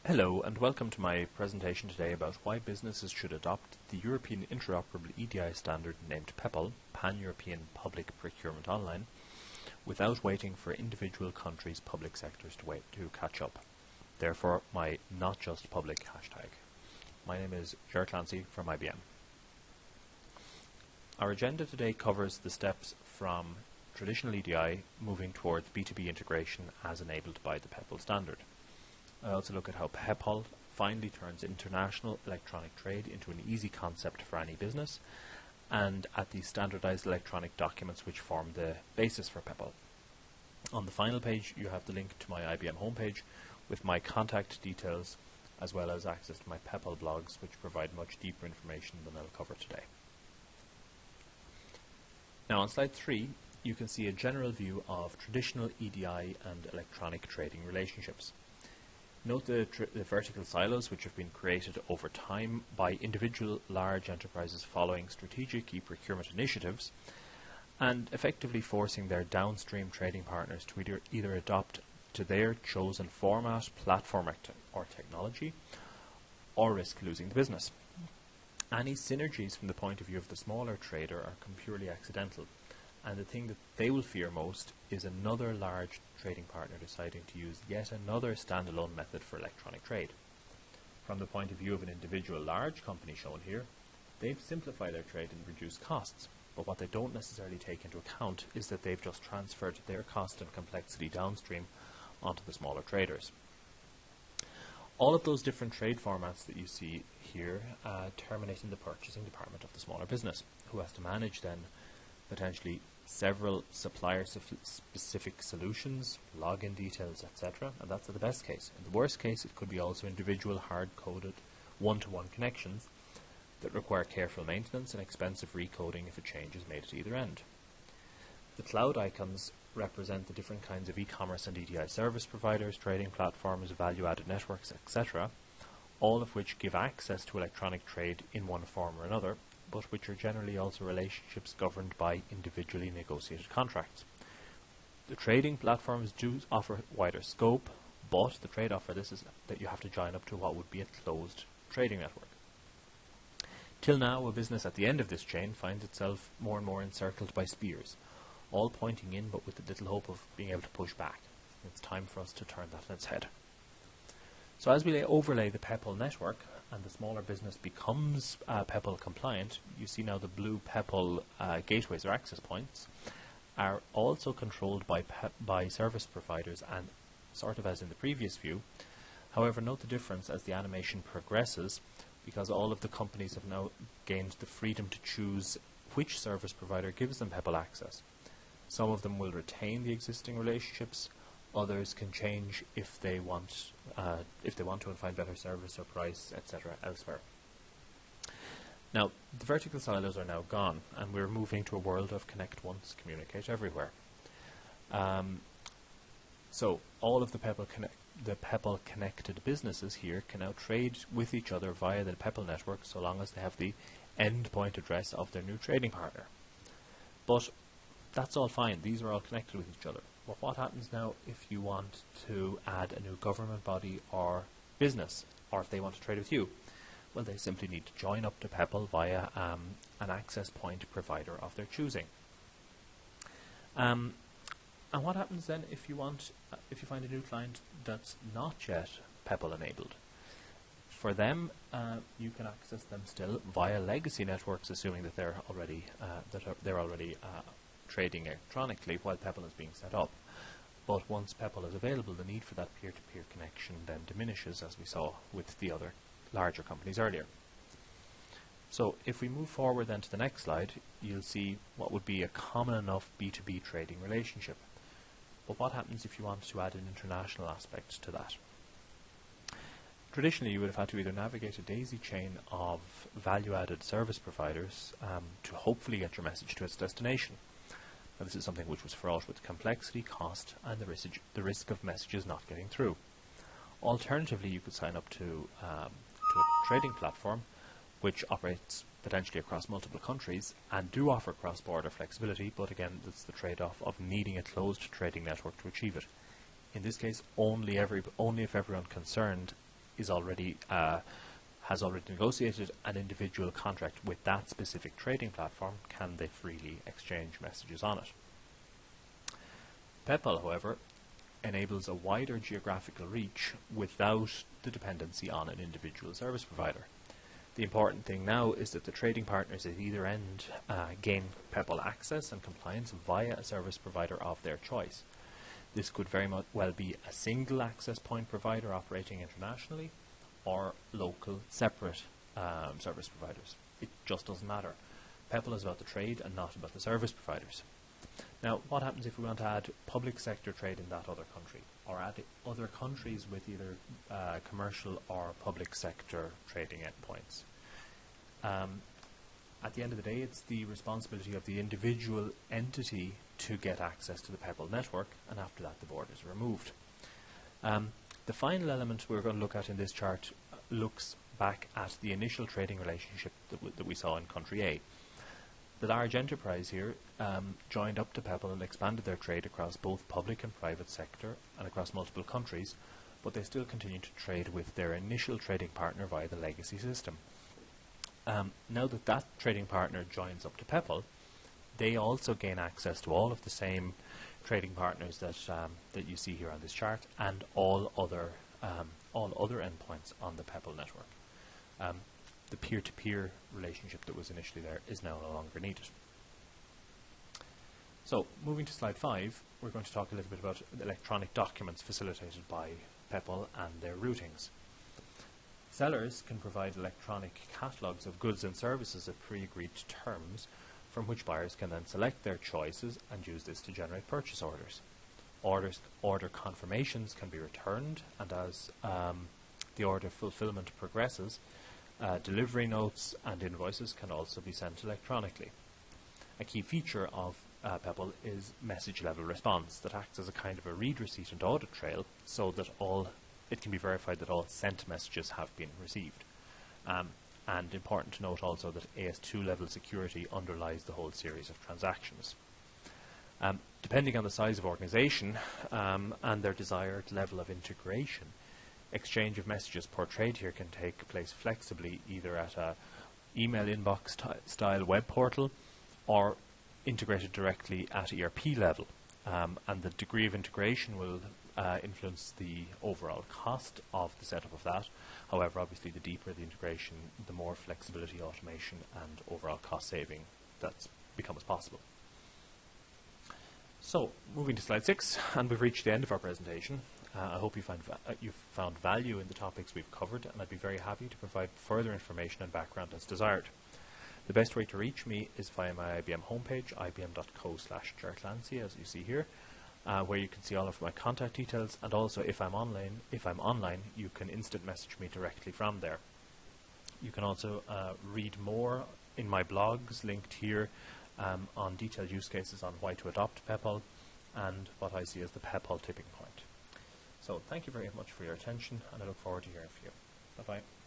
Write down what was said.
Hello and welcome to my presentation today about why businesses should adopt the European Interoperable EDI standard named PEPPOL, Pan-European Public Procurement Online, without waiting for individual countries' public sectors to catch up. Therefore, my not just public hashtag. My name is Ger Clancy from IBM. Our agenda today covers the steps from traditional EDI moving towards B2B integration as enabled by the PEPPOL standard. I also look at how PEPPOL finally turns international electronic trade into an easy concept for any business, and at the standardized electronic documents which form the basis for PEPPOL. On the final page you have the link to my IBM homepage with my contact details as well as access to my PEPPOL blogs, which provide much deeper information than I'll cover today. Now on slide 3 you can see a general view of traditional EDI and electronic trading relationships. Note the vertical silos which have been created over time by individual large enterprises following strategic e-procurement initiatives and effectively forcing their downstream trading partners to either adopt to their chosen format, platform or technology, or risk losing the business. Any synergies from the point of view of the smaller trader are purely accidental, and the thing that they will fear most is another large trading partner deciding to use yet another standalone method for electronic trade. From the point of view of an individual large company shown here, they've simplified their trade and reduced costs, but what they don't necessarily take into account is that they've just transferred their cost and complexity downstream onto the smaller traders. All of those different trade formats that you see here terminate in the purchasing department of the smaller business, who has to manage then potentially several supplier-specific solutions, login details, etc., and that's the best case. In the worst case, it could be also individual hard-coded one-to-one connections that require careful maintenance and expensive recoding if a change is made at either end. The cloud icons represent the different kinds of e-commerce and EDI service providers, trading platforms, value-added networks, etc., all of which give access to electronic trade in one form or another, but which are generally also relationships governed by individually negotiated contracts. The trading platforms do offer wider scope, but the trade-off for this is that you have to join up to what would be a closed trading network. Till now, a business at the end of this chain finds itself more and more encircled by spears, all pointing in but with little hope of being able to push back. It's time for us to turn that on its head. So as we overlay the PEPPOL network and the smaller business becomes PEPPOL compliant, you see now the blue PEPPOL gateways or access points are also controlled by service providers, and sort of as in the previous view. However, note the difference as the animation progresses, because all of the companies have now gained the freedom to choose which service provider gives them PEPPOL access. Some of them will retain the existing relationships. Others can change if they want to and find better service or price, etc. elsewhere. Now, the vertical silos are now gone, and we're moving to a world of connect once, communicate everywhere. So all of the PEPPOL connected businesses here can now trade with each other via the PEPPOL network, so long as they have the endpoint address of their new trading partner. But that's all fine. These are all connected with each other. But what happens now if you want to add a new government body or business, or if they want to trade with you? Well, they simply need to join up to PEPPOL via an access point provider of their choosing. And what happens then if you find a new client that's not yet PEPPOL enabled? For them, you can access them still via legacy networks, assuming that they're already trading electronically while PEPPOL is being set up. But once PEPPOL is available, the need for that peer-to-peer connection then diminishes, as we saw with the other larger companies earlier. So if we move forward then to the next slide, you'll see what would be a common enough B2B trading relationship. But what happens if you want to add an international aspect to that? Traditionally, you would have had to either navigate a daisy chain of value-added service providers to hopefully get your message to its destination. Now, this is something which was fraught with complexity, cost, and the risk of messages not getting through. Alternatively, you could sign up to a trading platform which operates potentially across multiple countries and do offer cross-border flexibility, but again, that's the trade-off of needing a closed trading network to achieve it. In this case, only if everyone concerned is already has already negotiated an individual contract with that specific trading platform, can they freely exchange messages on it. PEPPOL, however, enables a wider geographical reach without the dependency on an individual service provider. The important thing now is that the trading partners at either end gain PEPPOL access and compliance via a service provider of their choice. This could very well be a single access point provider operating internationally, or local separate service providers. It just doesn't matter. PEPPOL is about the trade and not about the service providers. Now, what happens if we want to add public sector trade in that other country, or add other countries with either commercial or public sector trading endpoints? At the end of the day, it's the responsibility of the individual entity to get access to the PEPPOL network, and after that the borders are removed. The final element we're going to look at in this chart looks back at the initial trading relationship that we saw in country A. The large enterprise here joined up to PEPPOL and expanded their trade across both public and private sector and across multiple countries, but they still continue to trade with their initial trading partner via the legacy system. Now that that trading partner joins up to PEPPOL, they also gain access to all of the same trading partners that you see here on this chart, and all other endpoints on the PEPPOL network. The peer-to-peer relationship that was initially there is now no longer needed. So, moving to slide 5, we're going to talk a little bit about electronic documents facilitated by PEPPOL and their routings. Sellers can provide electronic catalogues of goods and services at pre-agreed terms, from which buyers can then select their choices and use this to generate purchase orders. Order confirmations can be returned, and as the order fulfillment progresses, delivery notes and invoices can also be sent electronically. A key feature of PEPPOL is message level response that acts as a kind of a read receipt and audit trail, so that it can be verified that all sent messages have been received. And important to note also that AS2 level security underlies the whole series of transactions. Depending on the size of organization and their desired level of integration, exchange of messages per trade here can take place flexibly, either at a email inbox style web portal or integrated directly at ERP level. And the degree of integration will influence the overall cost of the setup of that. However, obviously the deeper the integration, the more flexibility, automation and overall cost saving that becomes possible. So, moving to slide 6, and we've reached the end of our presentation. I hope you've found value in the topics we've covered, and I'd be very happy to provide further information and background as desired. The best way to reach me is via my IBM homepage, ibm.co/Gertlancy, as you see here, where you can see all of my contact details, and also if I'm online, you can instant message me directly from there. You can also read more in my blogs linked here on detailed use cases on why to adopt PEPPOL and what I see as the PEPPOL tipping point. So thank you very much for your attention, and I look forward to hearing from you. Bye-bye.